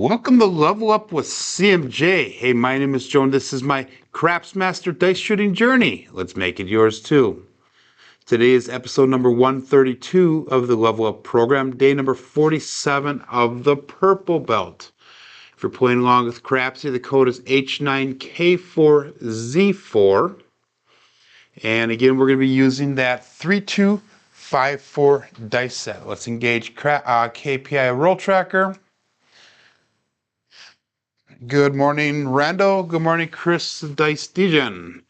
Welcome to Level Up with CMJ. Hey, my name is Joan. This is my Craps Master dice shooting journey. Let's make it yours too. Today is episode number 132 of the Level Up program, day number 47 of the Purple Belt. If you're playing along with Crapsee, the code is H9K4Z4. And again, we're going to be using that 3254 dice set. Let's engage KPI roll tracker. Good morning, Randall. Good morning, Chris Dice Degen.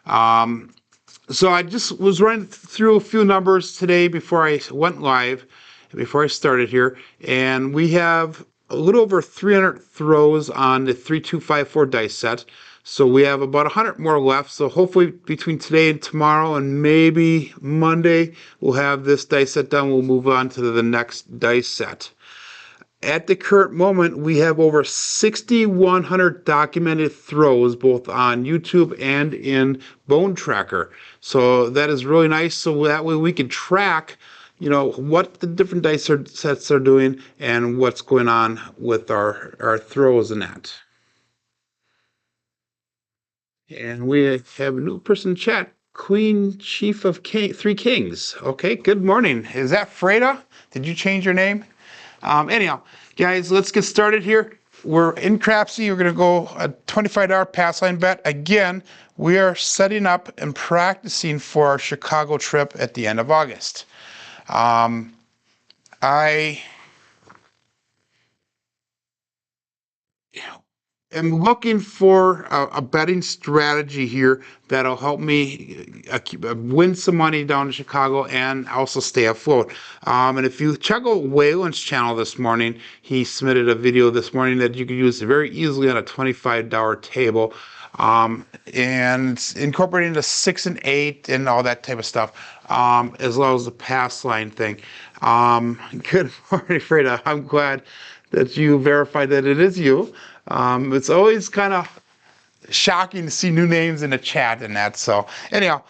So I just was running through a few numbers today before I went live, before I started here, and we have a little over 300 throws on the 3254 dice set. So we have about 100 more left. So hopefully between today and tomorrow and maybe Monday, we'll have this dice set done. We'll move on to the next dice set. At the current moment, we have over 6,100 documented throws, both on YouTube and in Bone Tracker. So that is really nice. So that way we can track, what the different dice sets are doing and what's going on with our throws and that. And we have a new person in chat, Queen Chief of Three Kings. Okay, good morning. Is that Freda? Did you change your name? Anyhow, guys, let's get started here. We're in Crapsee. We're going to go a $25 pass line bet. Again, we are setting up and practicing for our Chicago trip at the end of August. I am looking for a betting strategy here that'll help me win some money down in Chicago and also stay afloat. And if you check out Waylon's channel this morning, he submitted a video this morning that you can use very easily on a $25 table, and incorporating the 6 and 8 and all that type of stuff, as well as the pass line thing. Good morning, Freda. I'm glad that you verified that it is you. It's always kind of shocking to see new names in the chat and that. So anyhow,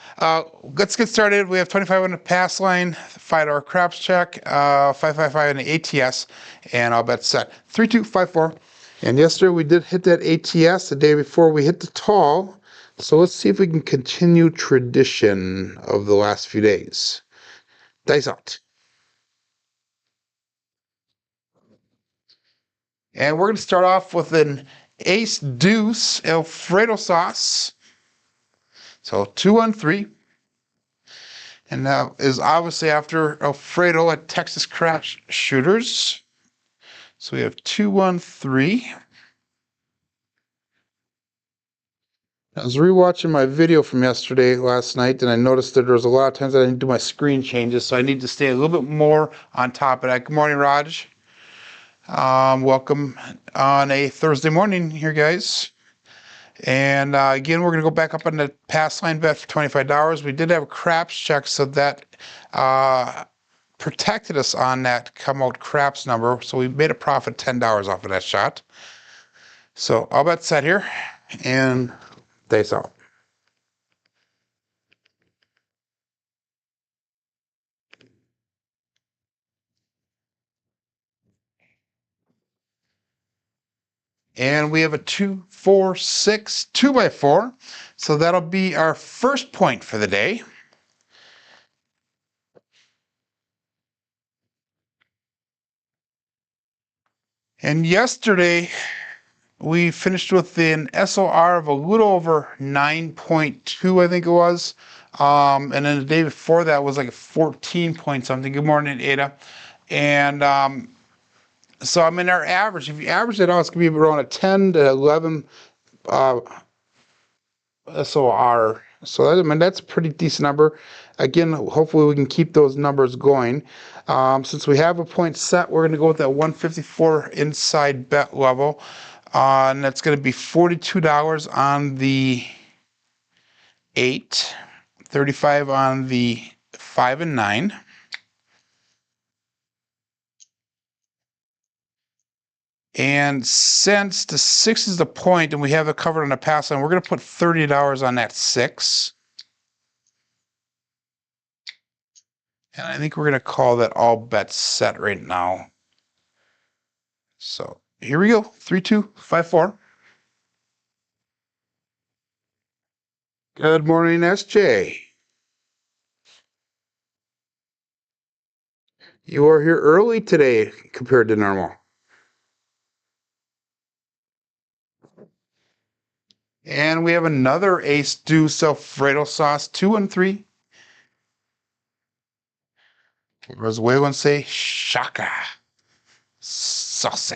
let's get started. We have 25 on the pass line, $5 craps check, 555 on the ATS, and I'll bet set 3254. And yesterday we did hit that ATS. The day before we hit the tall. So let's see if we can continue tradition of the last few days. Dice out. And we're going to start off with an Ace Deuce Alfredo sauce. So 2-1-3. And that is obviously after Alfredo at Texas Craps Shooters. So we have 2-1-3. I was rewatching my video from last night, and I noticed that there was a lot of times that I didn't do my screen changes, so I need to stay a little bit more on top of that. Good morning, Raj. Welcome on a Thursday morning here, guys. And again, we're going to go back up on the pass line bet for $25. We did have a craps check, so that protected us on that come out craps number. So we made a profit $10 off of that shot. So I'll bet set here and dice out. And we have a 2, 4, 6, 2x4. So that'll be our first point for the day. And yesterday, we finished with an SOR of a little over 9.2, I think it was. And then the day before that was like 14 point something. Good morning, Ada. And so I mean, our average, if you average it out, it's going to be around a 10 to 11 SOR. So that's a pretty decent number. Again, hopefully we can keep those numbers going. Since we have a point set, we're going to go with that 154 inside bet level. And that's going to be $42 on the 8, 35 on the 5 and 9. And since the 6 is the point and we have it covered on the pass line, we're going to put $30 on that 6. And I think we're going to call that all bets set right now. So here we go. 3, 2, 5, 4. Good morning, SJ. You are here early today compared to normal. And we have another Ace Deuce Alfredo sauce, 2 and 3. Rosuelo and say shaka sauce.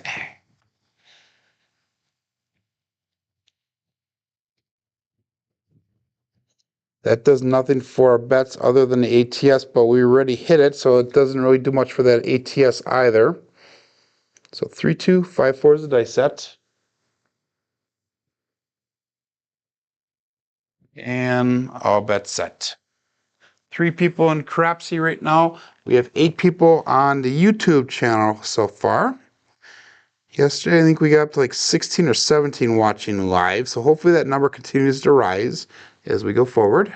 That does nothing for our bets other than the ATS, but we already hit it, so it doesn't really do much for that ATS either. So 3, 2, 5, 4 is the dice set. And all bets set. 3 people in Crapsee right now. We have 8 people on the YouTube channel so far. Yesterday, I think we got up to like 16 or 17 watching live, so hopefully that number continues to rise as we go forward.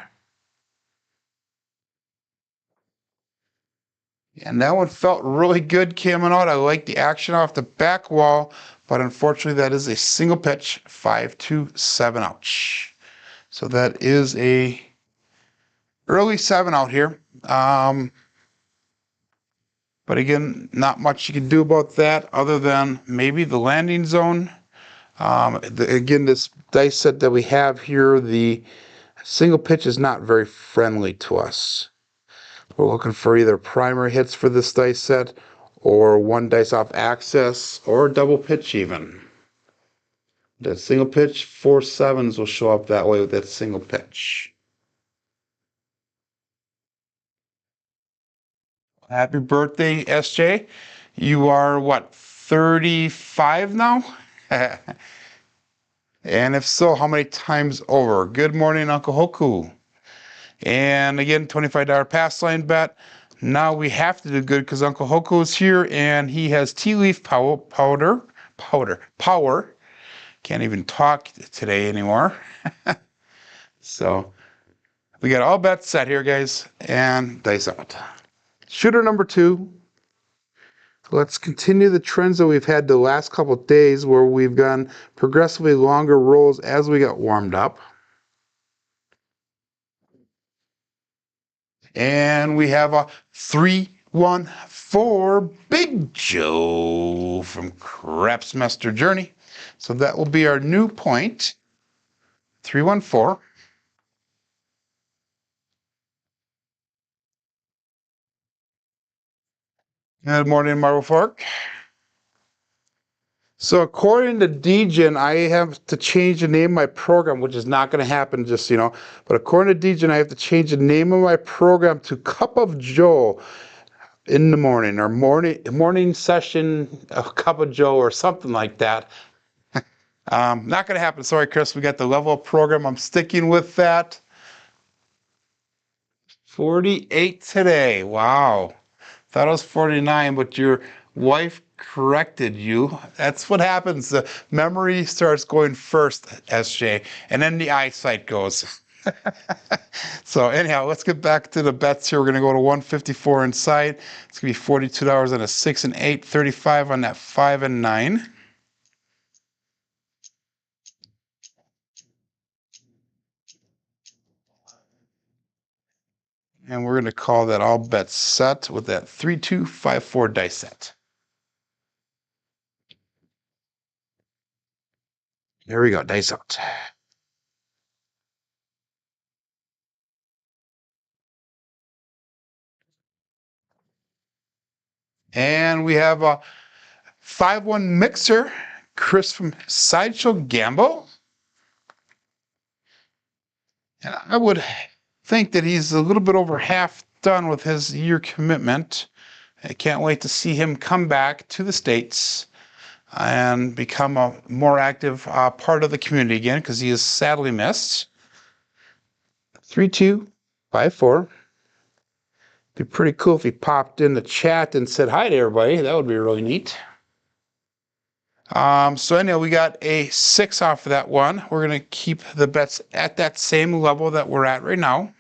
And that one felt really good coming out. I like the action off the back wall, but unfortunately that is a single pitch, 5-2-7 ouch. So that is a early 7 out here. But again, not much you can do about that other than maybe the landing zone. Again, this dice set that we have here, the single pitch is not very friendly to us. We're looking for either primary hits for this dice set or 1 dice off access or double pitch even. That single pitch, 4 sevens will show up that way with that single pitch. Happy birthday, SJ. You are what, 35 now? And if so, how many times over? Good morning, Uncle Hoku. And again, $25 pass line bet. Now we have to do good because Uncle Hoku is here and he has tea leaf power. Can't even talk today anymore. So we got all bets set here, guys, and dice out. Shooter number 2. Let's continue the trends that we've had the last couple of days where we've gone progressively longer rolls as we got warmed up. And we have a 3-1-4 Big Joe from Crapsee Journey. So that will be our new point. 3-1-4. Good morning, Marble Fork. So according to DGen, I have to change the name of my program, which is not going to happen, just, but according to DGen, I have to change the name of my program to Cup of Joe in the morning, or morning session, a Cup of Joe, or something like that. Not going to happen. Sorry, Chris. We got the level up program. I'm sticking with that. 48 today. Wow. Thought it was 49, but your wife corrected you. That's what happens. The memory starts going first, SJ, and then the eyesight goes. So anyhow, let's get back to the bets here. We're going to go to 154 inside. It's going to be $42 on a 6 and 8, 35 on that 5 and 9. And we're going to call that all bets set with that 3-2-5-4 dice set. There we go, dice out. And we have a 5-1 mixer, Chris from Sideshow Gamble. And I would think that he's a little bit over half done with his year commitment. I can't wait to see him come back to the States and become a more active part of the community again, because he is sadly missed. 3-2-5-4. Be pretty cool if he popped in the chat and said hi to everybody. That would be really neat. So anyhow, we got a 6 off of that one. We're going to keep the bets at that same level that we're at right now.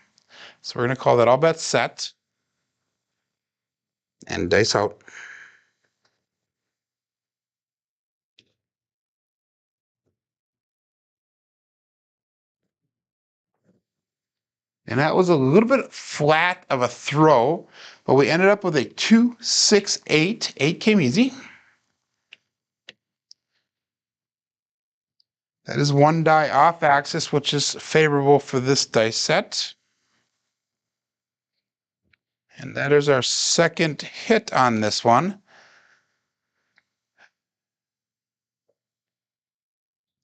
So we're going to call that all bets set. And dice out. And that was a little bit flat of a throw, but we ended up with a 2, 6, 8. 8 came easy. That is one die off axis, which is favorable for this dice set. And that is our second hit on this one.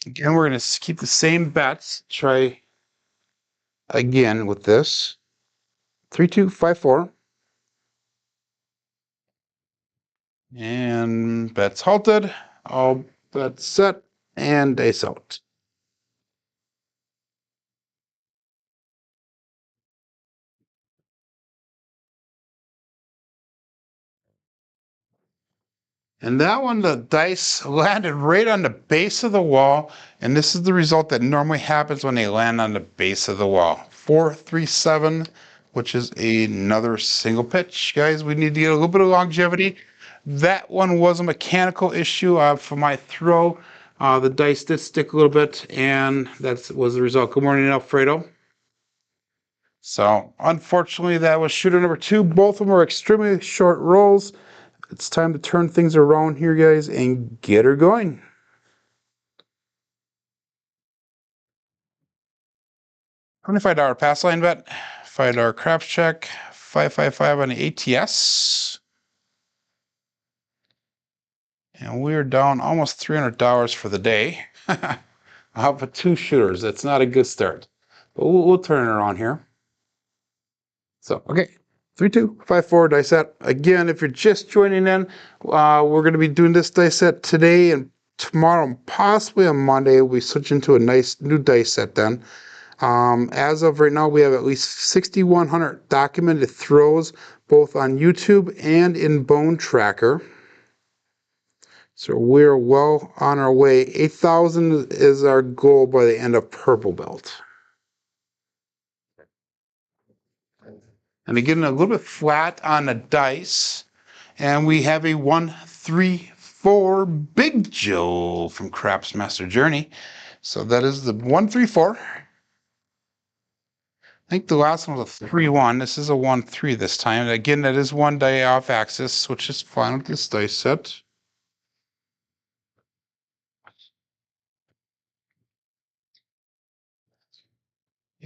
Again, we're going to keep the same bets. Try again with this. 3, 2, 5, 4. And bets halted. All bets set. And dice out. And that one, the dice landed right on the base of the wall. And this is the result that normally happens when they land on the base of the wall. 4, 3, 7, which is another single pitch. Guys, we need to get a little bit of longevity. That one was a mechanical issue for my throw. The dice did stick a little bit, and that was the result. Good morning, Alfredo. So, unfortunately, that was shooter number 2. Both of them were extremely short rolls. It's time to turn things around here, guys, and get her going. $25 pass line bet, $5 craps check, 555 on the ATS. And we're down almost $300 for the day. I'll put 2 shooters. That's not a good start. But we'll turn it around here. So, okay. 3, 2, 5, 4 dice set. Again, if you're just joining in, we're going to be doing this dice set today and tomorrow, and possibly on Monday. We switch into a nice new dice set then. As of right now, we have at least 6,100 documented throws, both on YouTube and in Bone Tracker. So we're well on our way. 8,000 is our goal by the end of Purple Belt. And again, a little bit flat on the dice. And we have a 1, 3, 4 Big Joe from Craps Master Journey. So that is the 1, 3, 4. I think the last one was a 3, 1. This is a 1, 3 this time. Again, that is one die off axis, which is fine with this dice set.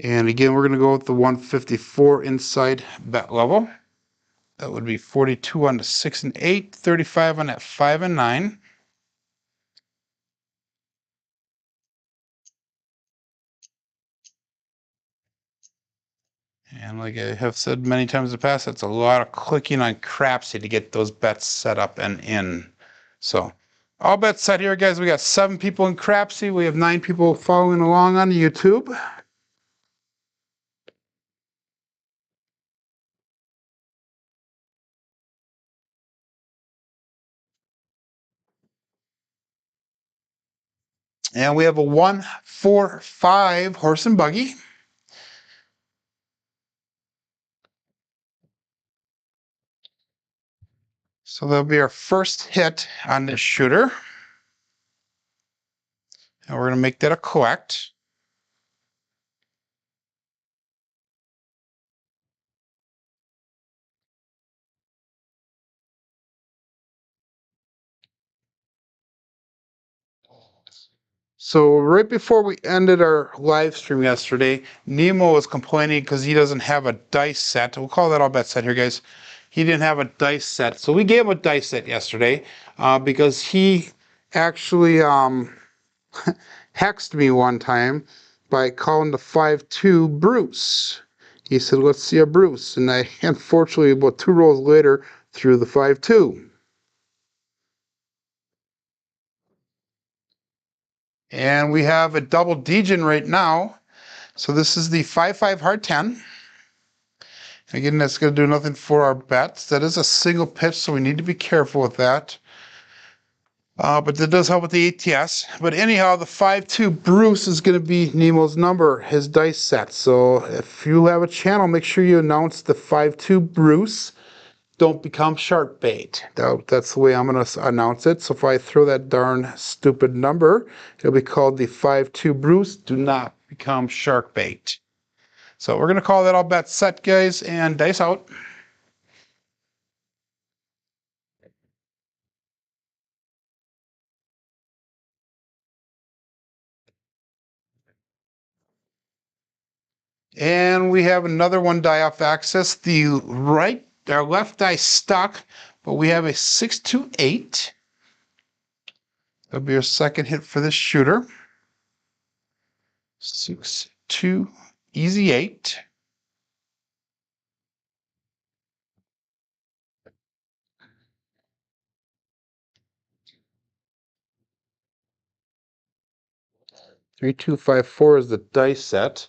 And again, we're going to go with the 154 inside bet level. That would be 42 on the 6 and 8, 35 on that 5 and 9. And like I have said many times in the past, that's a lot of clicking on Crapsee to get those bets set up and in. So all bets set here, guys. We got 7 people in Crapsee. We have 9 people following along on YouTube. And we have a 1, 4, 5 horse and buggy. So that'll be our first hit on this shooter. And we're going to make that a collect. So right before we ended our live stream yesterday, Nemo was complaining because he doesn't have a dice set. We'll call that all bet set here, guys. He didn't have a dice set. So we gave him a dice set yesterday because he actually hexed me one time by calling the 5-2 Bruce. He said, let's see a Bruce. And I, unfortunately, about 2 rolls later, threw the 5-2. And we have a double degen right now. So this is the 5-5 hard 10. Again, that's going to do nothing for our bets. That is a single pitch, so we need to be careful with that. But that does help with the ATS. But anyhow, the 5-2 Bruce is going to be Nemo's number, his dice set. So if you have a channel, make sure you announce the 5-2 Bruce. Don't become shark bait. That's the way I'm going to announce it. So if I throw that darn stupid number, it'll be called the 5-2 Bruce. Do not become shark bait. So we're going to call that all bets set, guys, and dice out. And we have another one die off axis. The our left die stuck, but we have a 6-2-8. That'll be our second hit for this shooter. 6-2, easy 8. Three, 2, 5, 4 is the dice set.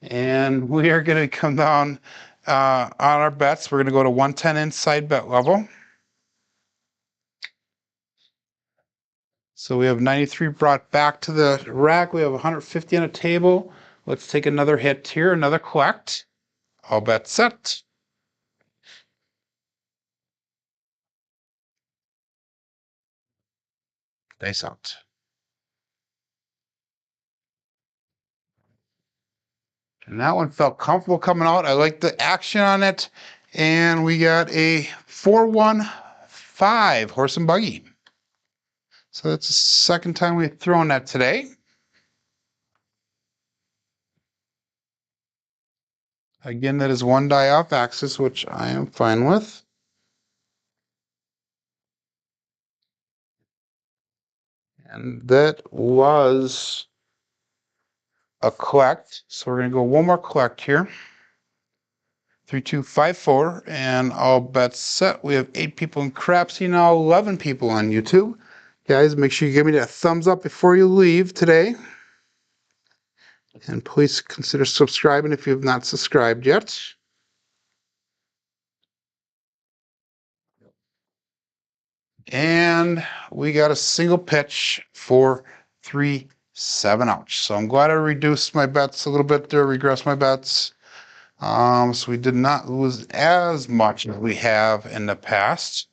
And we are going to come down on our bets. We're going to go to 110 inside bet level. So we have 93 brought back to the rack. We have 150 on a table. Let's take another hit here, another collect. All bets set. Dice out. And that one felt comfortable coming out. I like the action on it. And we got a 4-1-5 horse and buggy. So that's the second time we've thrown that today. Again, that is one die off axis, which I am fine with. And that was a collect. So we're going to go one more collect here. 3, 2, 5, 4, and all bets set. We have 8 people in Crapsee now, 11 people on YouTube. Guys, make sure you give me that thumbs up before you leave today. And please consider subscribing if you have not subscribed yet. And we got a single pitch for 3-7 ouch. So I'm glad I reduced my bets a little bit there, regressed my bets. So we did not lose as much as we have in the past.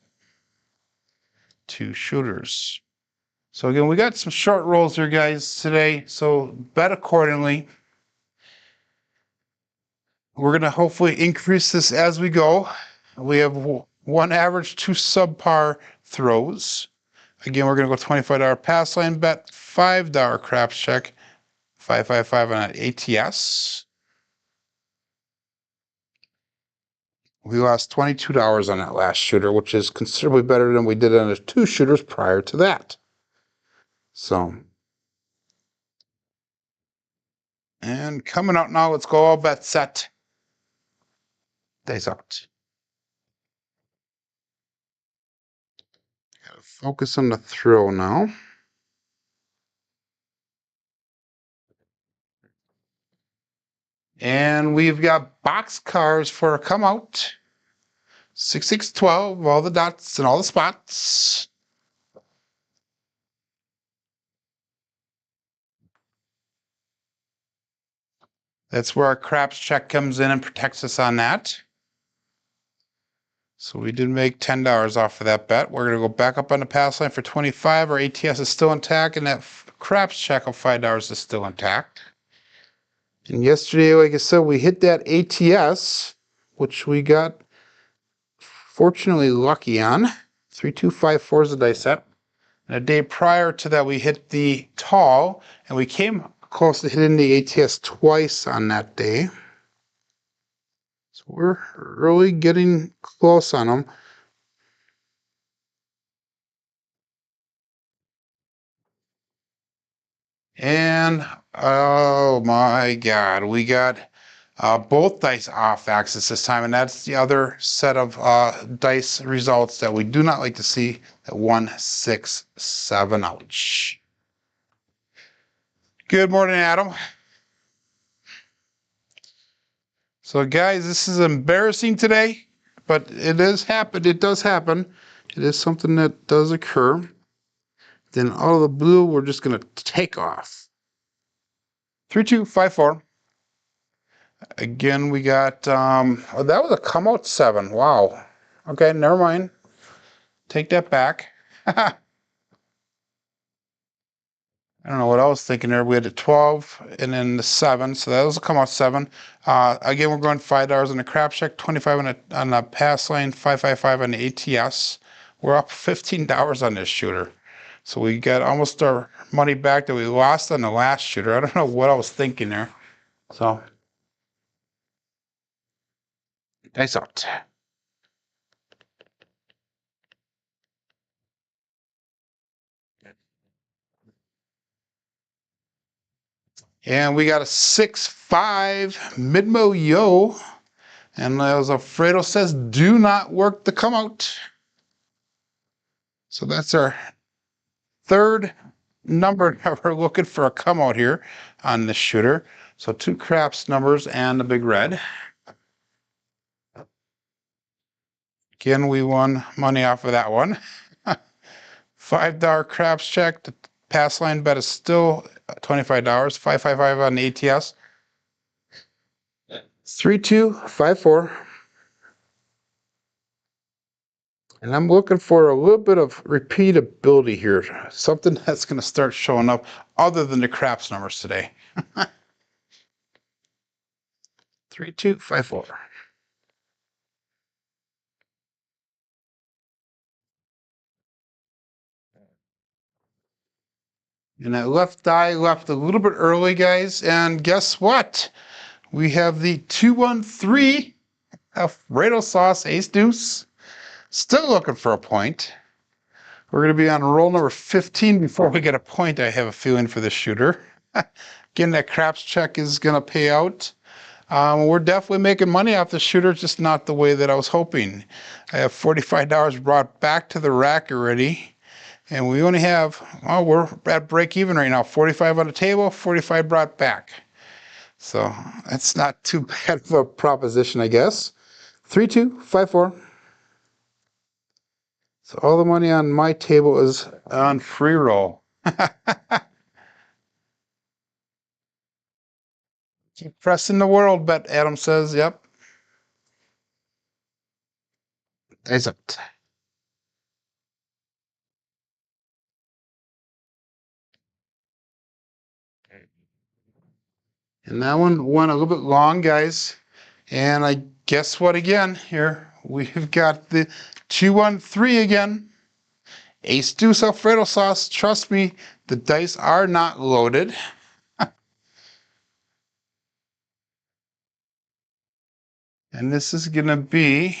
2 shooters. So again, we got some short rolls here, guys, today. So bet accordingly. We're going to hopefully increase this as we go. We have 1 average, 2 subpar throws. Again, we're going to go $25 pass line bet, $5 craps check, 555 on an ATS. We lost $22 on that last shooter, which is considerably better than we did on the 2 shooters prior to that. So, and coming out now, let's go all bet set. Days out. Gotta focus on the throw now. And we've got box cars for a come out. 6612, all the dots and all the spots. That's where our craps check comes in and protects us on that. So we did make $10 off of that bet. We're going to go back up on the pass line for 25. Our ATS is still intact, and that craps check of $5 is still intact. And yesterday, like I said, we hit that ATS, which we got fortunately lucky on. 3254 is the dice set. And a day prior to that, we hit the tall, and we came close to hitting the ATS twice on that day. So we're really getting close on them. And oh my God, we got both dice off axis this time, and that's the other set of dice results that we do not like to see. At 1, 6, 7, ouch. Good morning, Adam. So guys, this is embarrassing today, but it does happen. It does happen. It is something that does occur. Then out of the blue, we're just going to take off. 3, 2, 5, 4. Again, we got, oh, that was a come out 7. Wow. Okay, never mind. Take that back. I don't know what I was thinking there. We had the 12 and then the 7, so those will come out 7. Again, we're going $5 on the crap check, 25 on the pass lane, 555 on the ATS. We're up $15 on this shooter. So we got almost our money back that we lost on the last shooter. I don't know what I was thinking there. So, nice out. And we got a 6-5 mid-mo yo. And as Alfredo says, do not work the come out. So that's our third number that we're looking for a come out here on this shooter. So 2 craps numbers and a big red. Again, we won money off of that one. $5 craps check. The pass line bet is still $25. 555 on the ATS. 3254. And I'm looking for a little bit of repeatability here. Something that's going to start showing up other than the craps numbers today. 3254. And that left die left a little bit early, guys. And guess what? We have the 213 Alfredo sauce ace deuce. Still looking for a point. We're going to be on roll number 15 before we get a point, I have a feeling, for this shooter. Again, that craps check is going to pay out. We're definitely making money off the shooter, just not the way that I was hoping. I have $45 brought back to the rack already. And we only have, well, we're at break even right now. 45 on the table, 45 brought back. So that's not too bad of a proposition, I guess. 3254. So all the money on my table is on free roll. Keep pressing the world bet, Adam says. Yep. That's it. And that one went a little bit long, guys. And I guess what again? Here we've got the 213 again. Ace deuce Alfredo sauce. Trust me, the dice are not loaded. And this is going to be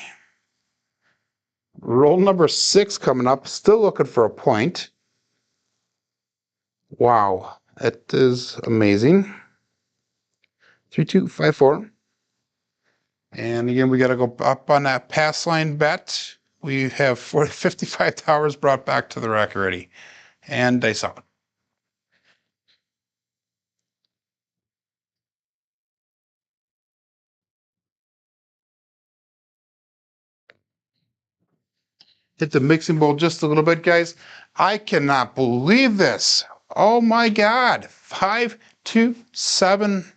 roll number 6 coming up. Still looking for a point. Wow, that is amazing. 3254. And again, we got to go up on that pass line bet. We have $55 brought back to the rack already. And dice out. Hit the mixing bowl just a little bit, guys. I cannot believe this. Oh my God. 527.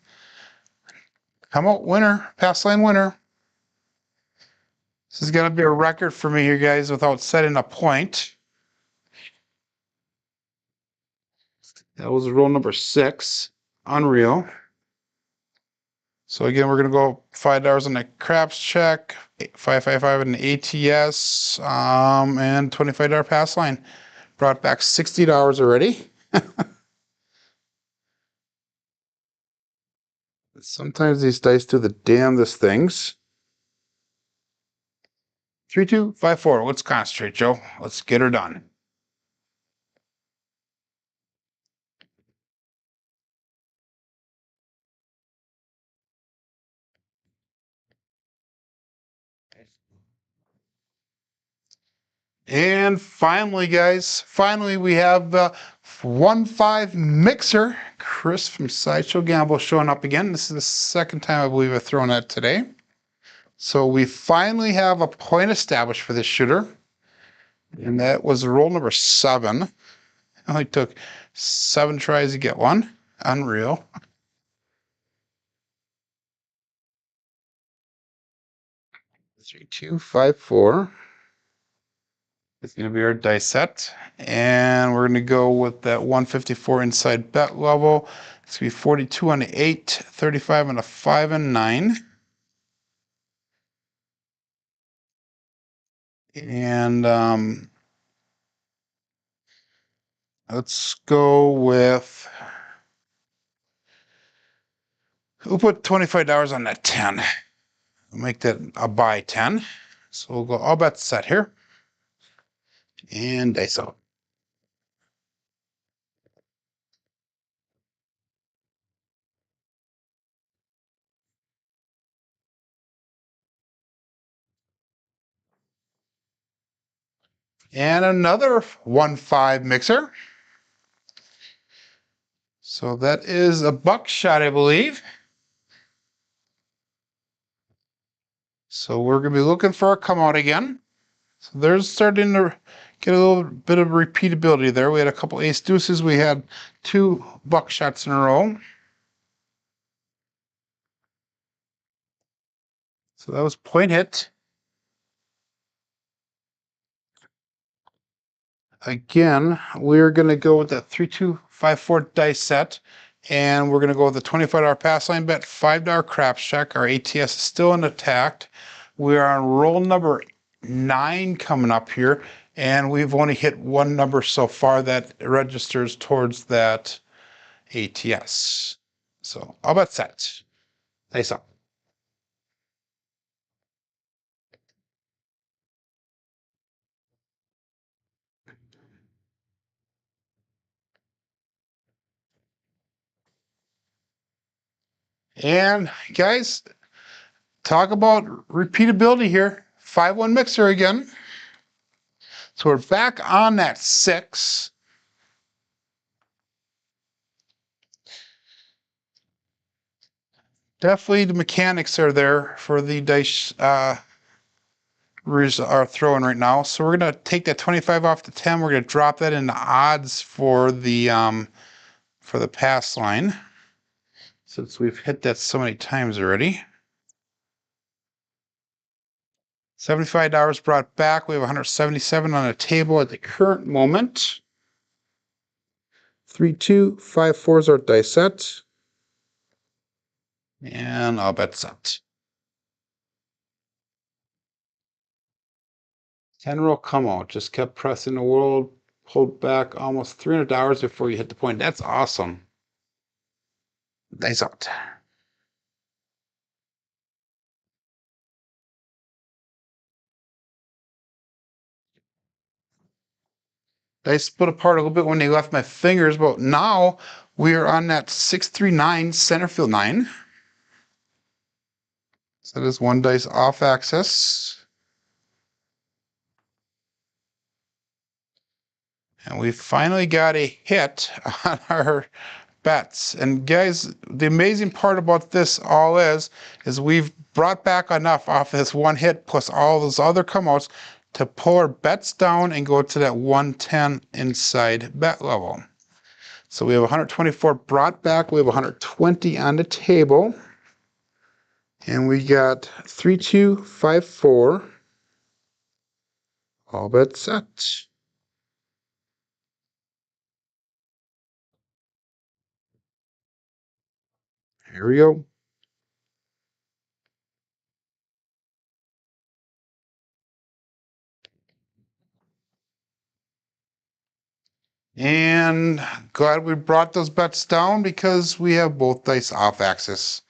Come out winner. Pass line winner. This is going to be a record for me here, guys, without setting a point. That was roll number 6. Unreal. So again, we're going to go $5 on the craps check, 555 on the ATS, and $25 pass line. Brought back $60 already. Sometimes these dice do the damnedest things. 3254. Let's concentrate, Joe. Let's get her done. And finally, guys, we have the 1-5 mixer. Chris from Sideshow Gamble showing up again. This is the second time I believe I've thrown that today. So we finally have a point established for this shooter. And that was roll number 7. It only took 7 tries to get one. Unreal. 3254. It's going to be our dice set. And we're going to go with that 154 inside bet level. It's going to be 42 on the 8, 35 on the 5 and 9. And let's go with, we'll put $25 on that 10. We'll make that a buy 10. So we'll go all bets set here. And dice out. And another 1-5 mixer. So that is a buckshot, I believe. So we're going to be looking for a come out again. So there's starting to get a little bit of repeatability there. We had a couple ace deuces. We had 2 buckshots in a row. So that was point hit. Again, we're going to go with that 3-2-5-4 dice set. And we're going to go with the $25 pass line bet, $5 craps check. Our ATS is still intact. We are on roll number 9 coming up here. And we've only hit one number so far that registers towards that ATS. So I'll bet set. Nice up. And guys, talk about repeatability here. 5-1 mixer again. So we're back on that 6. Definitely the mechanics are there for the dice are throwing right now. So we're gonna take that 25 off the 10. We're gonna drop that into odds for the pass line, since we've hit that so many times already. $75 brought back. We have 177 on the table at the current moment. 3-2-5-4 is our dice set. And I'll bet set. 10 roll come out. Just kept pressing the world. Pulled back almost $300 before you hit the point. That's awesome. Nice out. They split apart a little bit when they left my fingers, but now we are on that 639 center field 9. So that is one dice off axis. And we finally got a hit on our bets. And guys, the amazing part about this all is we've brought back enough off this one hit plus all those other come-outs to pull our bets down and go to that 110 inside bet level. So we have 124 brought back. We have 120 on the table. And we got 3-2-5-4. All bets set. Here we go. And glad we brought those bets down because we have both dice off axis.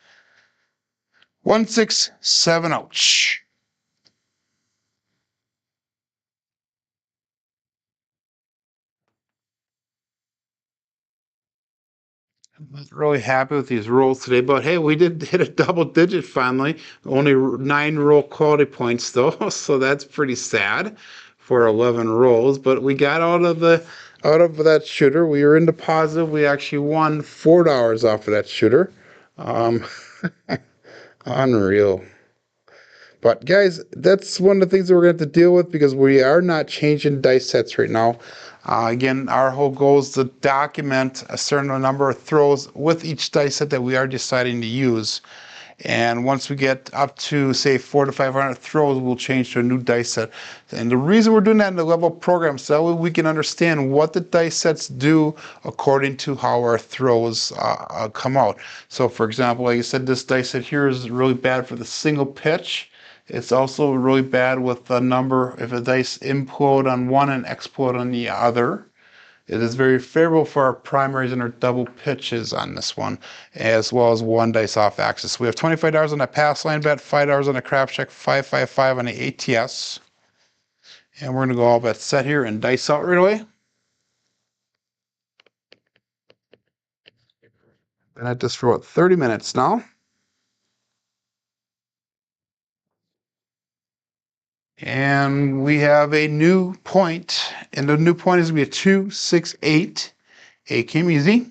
1, 6, 7, ouch. I'm not really happy with these rolls today, but hey, we did hit a double digit finally. Only 9 roll quality points though, so that's pretty sad for 11 rolls. But we got out of that shooter. We were in the positive. We actually won $4 off of that shooter. Unreal. But guys, that's one of the things that we're going to have to deal with because we are not changing dice sets right now. Again, our whole goal is to document a certain number of throws with each dice set that we are deciding to use. And once we get up to, say, 400 to 500 throws, we'll change to a new dice set. And the reason we're doing that in the level program, so that way we can understand what the dice sets do according to how our throws come out. So for example, like I said, this dice set here is really bad for the single pitch. It's also really bad with the number, if a dice implode on one and explode on the other. It is very favorable for our primaries and our double pitches on this one, as well as one dice off axis. We have $25 on the pass line bet, $5 on the crap check, $555 on the ATS. And we're going to go all bet set here and dice out right away. Been at this for about 30 minutes now. And we have a new point, and the new point is going to be a 268. It came easy.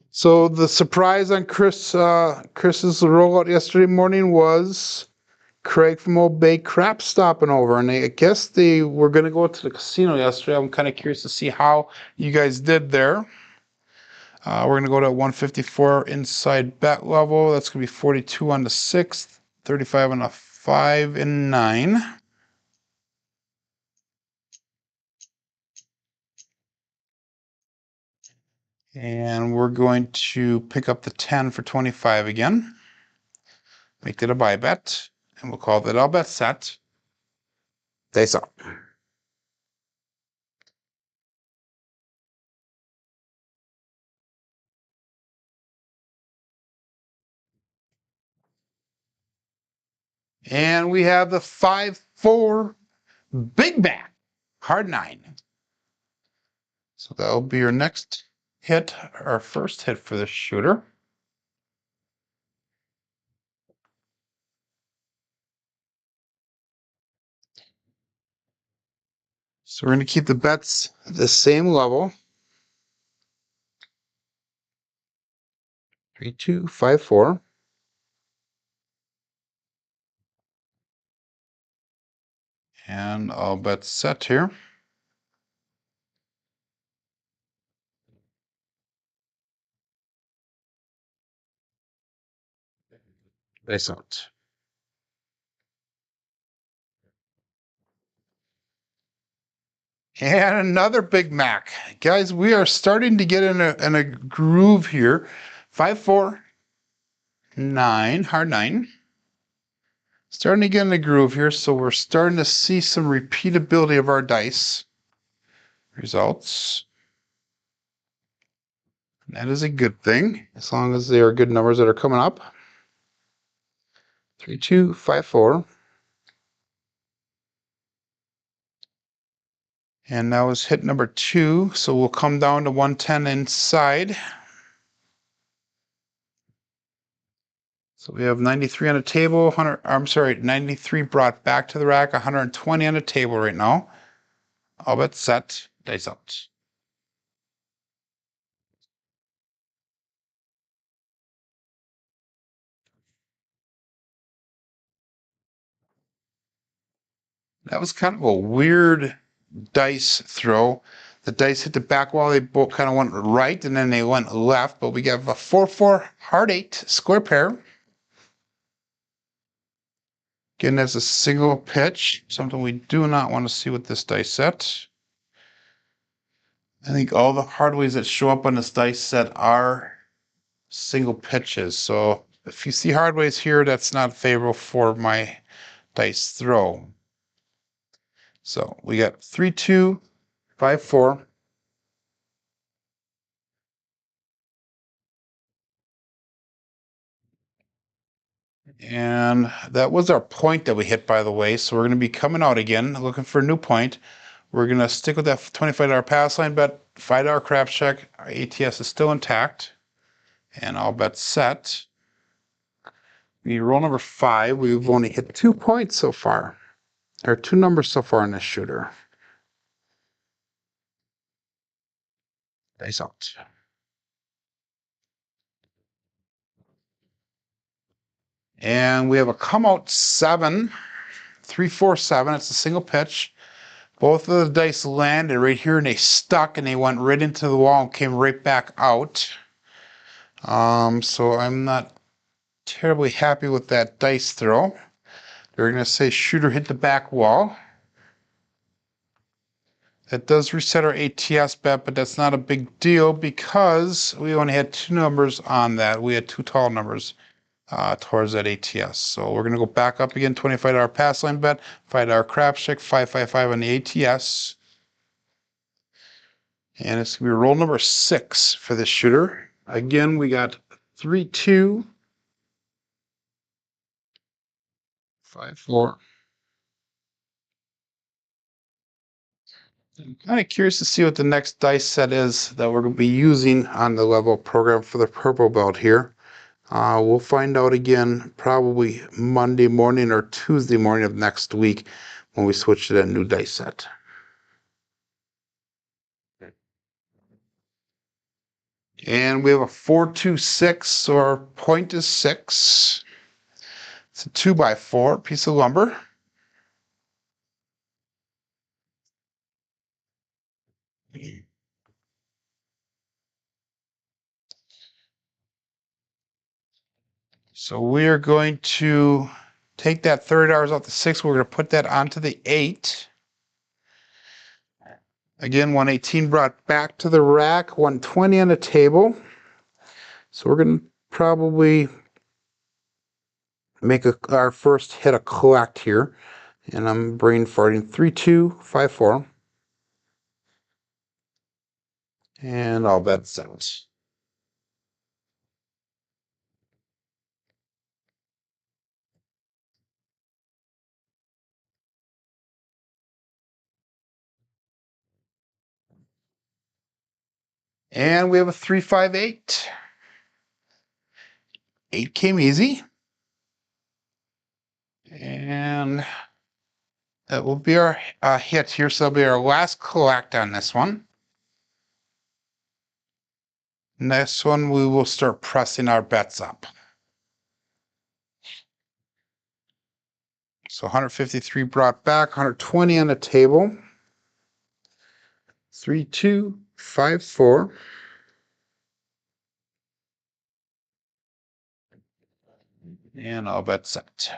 So the surprise on Chris's rollout yesterday morning was Craig from Old Bay Crap stopping over, and I guess they were going to go to the casino yesterday. I'm kind of curious to see how you guys did there. We're going to go to 154 inside bet level. That's going to be 42 on the 6th, 35 on the 5 and 9. And we're going to pick up the 10 for 25 again. Make it a buy bet, and we'll call that all bet set. Dice up. And we have the 5-4 big back, hard 9. So that'll be your next hit, our first hit for this shooter. So we're going to keep the bets at the same level. 3, 2, 5, 4. And I'll bet set here. Dice out. And another Big Mac. Guys, we are starting to get in a groove here. 5, 4, 9, hard 9. Starting to get in the groove here, so we're starting to see some repeatability of our dice results. That is a good thing, as long as they are good numbers that are coming up. 3, 2, 5, 4. And that was hit number 2, so we'll come down to 110 inside. So we have 93 on the table, 100, I'm sorry, 93 brought back to the rack, 120 on the table right now. All bet set, dice out. That was kind of a weird dice throw. The dice hit the back wall, they both kind of went right and then they went left, but we got a 4-4 hard 8 square pair. Again, that's a single pitch, something we do not want to see with this dice set. I think all the hard ways that show up on this dice set are single pitches. So if you see hard ways here, that's not favorable for my dice throw. So we got 3, 2, 5, 4. And that was our point that we hit, by the way. So we're going to be coming out again, looking for a new point. We're going to stick with that $25 pass line bet, $5 crap check. Our ATS is still intact. And I'll bet set. We roll number 5. We've only hit 2 points so far. There are 2 numbers so far in this shooter. Dice out. And we have a come out 7. 3, 4, 7. It's a single pitch. Both of the dice landed right here and they stuck and they went right into the wall and came right back out. So I'm not terribly happy with that dice throw. They're going to say shooter hit the back wall. That does reset our ATS bet, but that's not a big deal because we only had 2 numbers on that. We had 2 tall numbers towards that ATS. So we're going to go back up again, $25 pass line bet, $5 craps check, 555 on the ATS. And it's going to be roll number 6 for this shooter. Again, we got 3, 2, 5, 4. I'm kind of curious to see what the next dice set is that we're going to be using on the level program for the purple belt here. We'll find out again probably Monday morning or Tuesday morning of next week when we switch to that new dice set. And we have a 4-2-6, so our point is 6. It's a 2x4 piece of lumber. So we are going to take that $30 off the 6. We're going to put that onto the 8. Again, 118 brought back to the rack, 120 on the table. So we're going to probably make our first hit a collect here. And I'm brain farting. 3, 2, 5, 4. And I'll bet 7. And we have a 3, 5, 8. 8 came easy. And that will be our hit here. So that'll be our last collect on this one. Next one, we will start pressing our bets up. So 153 brought back, 120 on the table. 3, 2, 5, 4. And I'll bet set.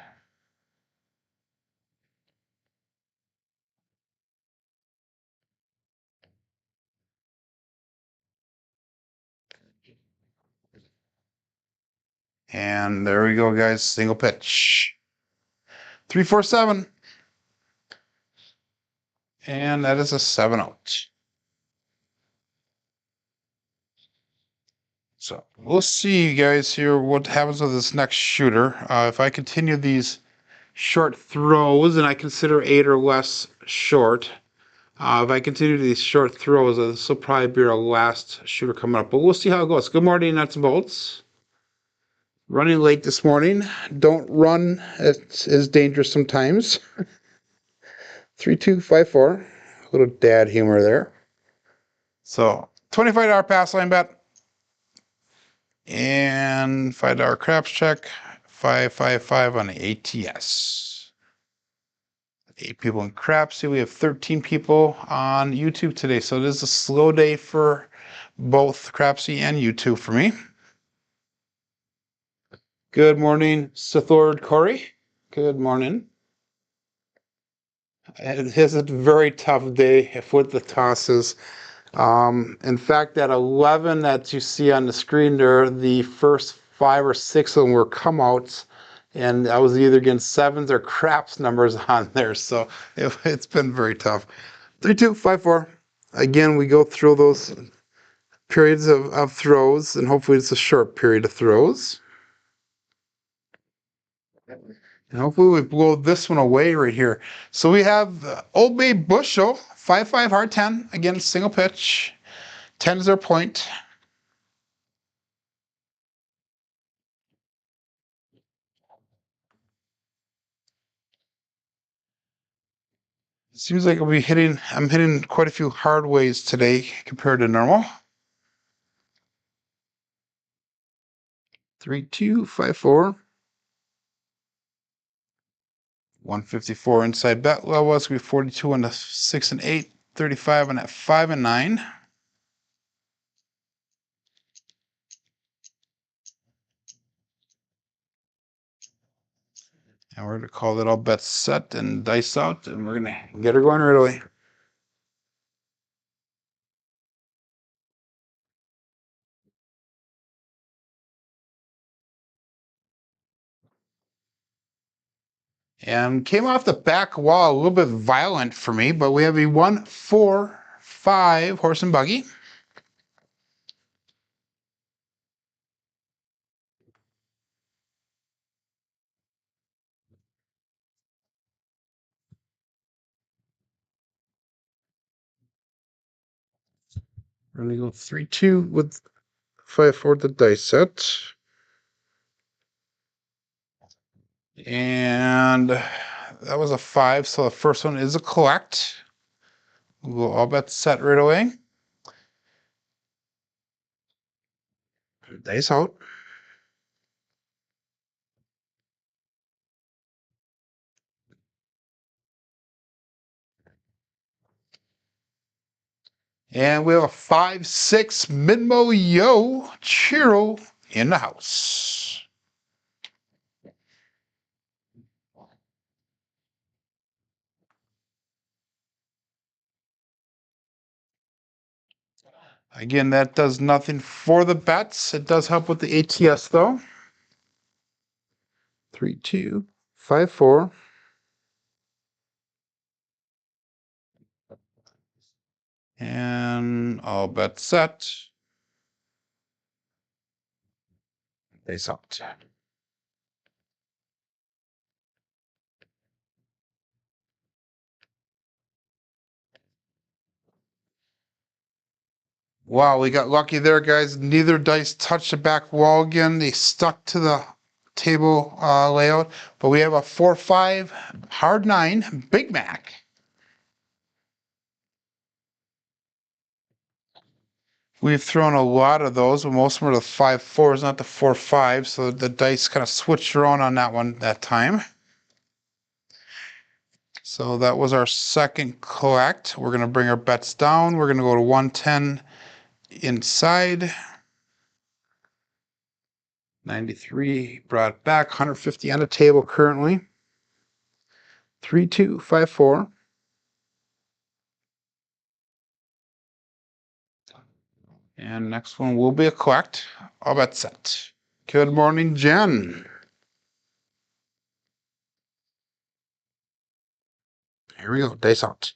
And there we go, guys. Single pitch. 3, 4, 7. And that is a 7-out. So we'll see, you guys, here what happens with this next shooter. If I continue these short throws, and I consider 8 or less short, if I continue these short throws, this will probably be our last shooter coming up. But we'll see how it goes. Good morning, nuts and bolts. Running late this morning. Don't run. It is dangerous sometimes. 3, 2, 5, 4. A little dad humor there. So $25 pass line bet. And $5 craps check. 555 on the ATS. 8 people in Crapsee. We have 13 people on YouTube today. So it is a slow day for both Crapsee and YouTube for me. Good morning, Sithord Corey. Good morning. It is a very tough day with the tosses. In fact, that 11 that you see on the screen there, the first 5 or 6 of them were come outs, and I was either getting 7s or craps numbers on there, so it's been very tough. 3, 2, 5, 4. Again, we go through those periods of throws, and hopefully it's a short period of throws. And hopefully we blow this one away right here. So we have Old Bay Bushel, 5-5 hard 10. Again, single pitch. 10 is their point. It seems like I'm hitting quite a few hard ways today compared to normal. 3, 2, 5, 4. 154 inside bet level. It's going to be 42 on the 6 and 8, 35 on that 5 and 9. And we're going to call it all bets set and dice out, and we're going to get her going right away. And came off the back wall a little bit violent for me, but we have a 1, 4, 5 horse and buggy. We're going to go 3, 2 with 5, 4 the dice set. And that was a 5, so the first one is a collect. We'll all bets set right away. Dice out. And we have a 5, 6 Midmo Yo Chiro in the house. Again, that does nothing for the bets. It does help with the ATS though. 3, 2, 5, 4. And all bets set. Face out. Wow, we got lucky there, guys. Neither dice touched the back wall again. They stuck to the table layout. But we have a 4, 5, hard 9, Big Mac. We've thrown a lot of those, but most of them are the 5, 4s, not the 4, 5. So the dice kind of switched around on that one that time. So that was our second collect. We're going to bring our bets down. We're going to go to 110 inside. 93 brought back. 150 on the table currently. 3, 2, 5, 4. And next one will be a collect. All bets set. Good morning, Jen. Here we go. Dice out.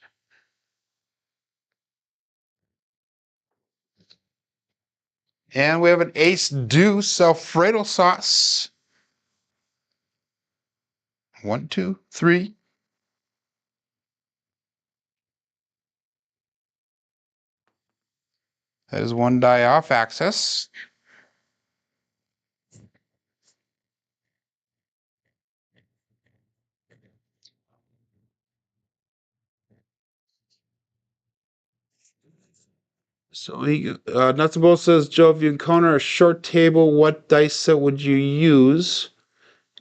And we have an ace deuce Alfredo sauce. 1, 2, 3. That is one die off access. So he, Nuts and Bolts says, Joe, if you encounter a short table, what dice set would you use?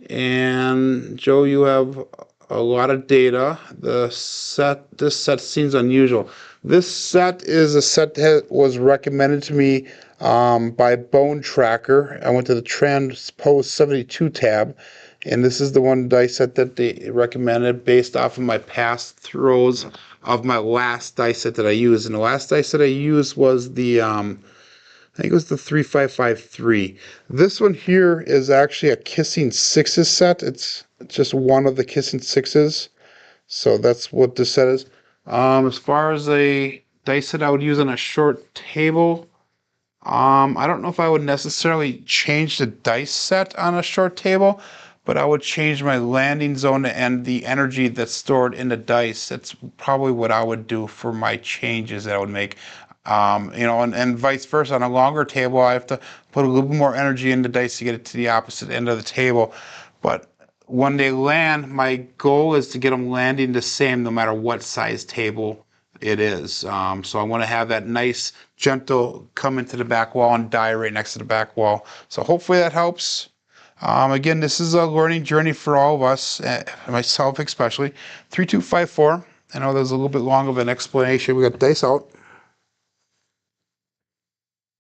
And Joe, you have a lot of data. This set seems unusual. This set is a set that was recommended to me by Bone Tracker. I went to the Transpose 72 tab, and this is the one dice set that they recommended based off of my past throws of my last dice set that I used. And the last dice set I used was the I think it was the 3553. This one here is actually a Kissing Sixes set. It's just one of the Kissing Sixes. So that's what this set is. As far as a dice set I would use on a short table, I don't know if I would necessarily change the dice set on a short table, but I would change my landing zone and the energy that's stored in the dice. That's probably what I would do for my changes that I would make. And vice versa. On a longer table, I have to put a little bit more energy in the dice to get it to the opposite end of the table. But when they land, my goal is to get them landing the same no matter what size table it is. So I want to have that nice, gentle come into the back wall and die right next to the back wall. So hopefully that helps. Again, this is a learning journey for all of us, myself especially. 3254. I know there's a little bit long of an explanation. We got dice out.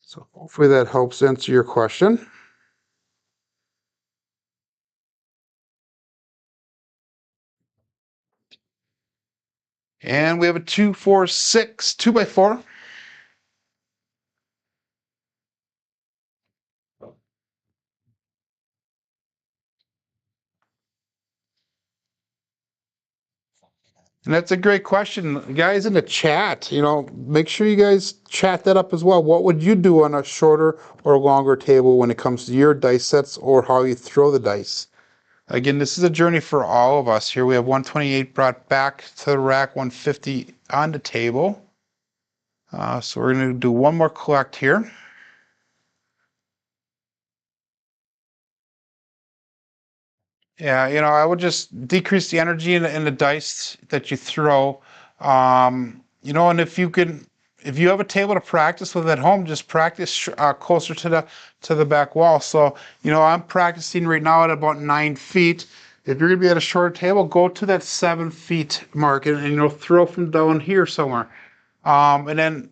So hopefully that helps answer your question. And we have a 2, 4, 6, 2x4. And that's a great question. Guys in the chat, make sure you guys chat that up as well. What would you do on a shorter or longer table when it comes to your dice sets or how you throw the dice? Again, this is a journey for all of us. Here we have 128 brought back to the rack, 150 on the table. So we're going to do one more collect here. Yeah, I would just decrease the energy in the dice that you throw. And if you have a table to practice with at home, just practice closer to the back wall. So, I'm practicing right now at about 9 feet. If you're gonna be at a shorter table, go to that 7 feet mark and throw from down here somewhere. And then,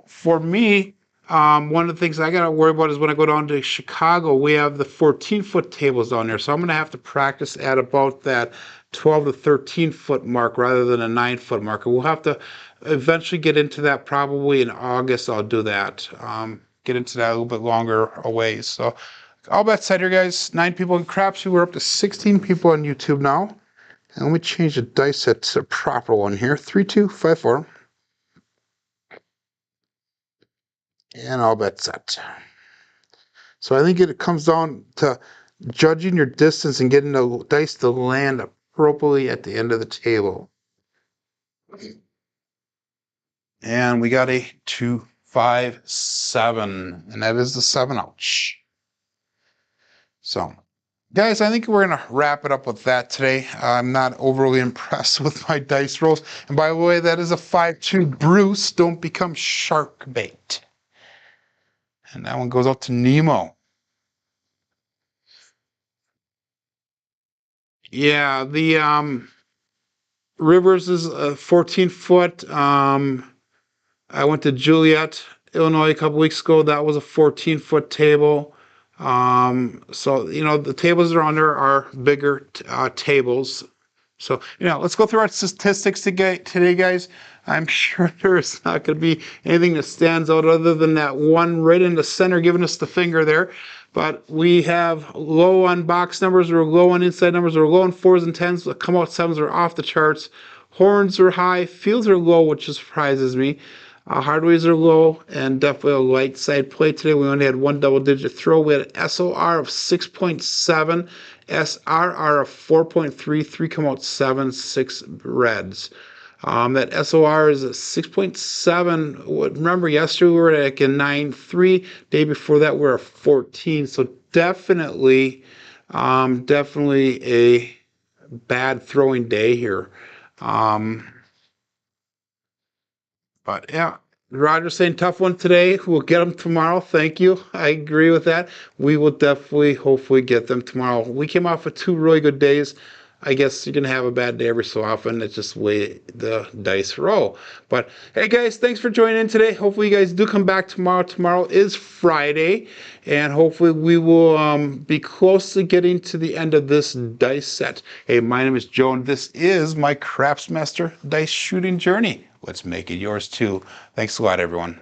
for me, one of the things I got to worry about is when I go down to Chicago, we have the 14-foot tables down there. So I'm going to have to practice at about that 12 to 13-foot mark rather than a 9-foot mark. We'll have to eventually get into that probably in August. I'll do that. Get into that a little bit longer away. So all that said here, guys, 9 people in Crapsee. We're up to 16 people on YouTube now. And let me change the dice set to a proper one here. 3, 2, 5, 4. And all bets set. So I think it comes down to judging your distance and getting the dice to land appropriately at the end of the table. And we got a 2, 5, 7, and that is the 7 ouch. So, guys, I think we're going to wrap it up with that today. I'm not overly impressed with my dice rolls. And by the way, that is a 5-2 Bruce. Don't become shark bait. And that one goes out to Nemo. Yeah, the Rivers is a 14-foot. I went to Juliet, Illinois a couple weeks ago. That was a 14-foot table. So the tables around there are bigger tables. So let's go through our statistics today, guys. I'm sure there's not going to be anything that stands out other than that one right in the center giving us the finger there. But we have low on box numbers, we're low on inside numbers, we're low on 4s and 10s, the come out 7s are off the charts. Horns are high, fields are low, which surprises me. Hardways are low, and definitely a light side play today. We only had one double-digit throw. We had an SOR of 6.7, SRR of 4.3, 3 come out 7, 6 reds. That SOR is a 6.7. Remember, yesterday we were at like a 9.3. Day before that we were at 14. So definitely a bad throwing day here. But yeah, Roger's saying tough one today. We'll get them tomorrow. Thank you. I agree with that. We will definitely, hopefully, get them tomorrow. We came off of 2 really good days. I guess you're going to have a bad day every so often. It's just the way the dice roll. But hey, guys, thanks for joining in today. Hopefully, you guys do come back tomorrow. Tomorrow is Friday. And hopefully, we will be close to getting to the end of this dice set. Hey, my name is Joe, and this is my Craftsmaster Dice Shooting Journey. Let's make it yours, too. Thanks a lot, everyone.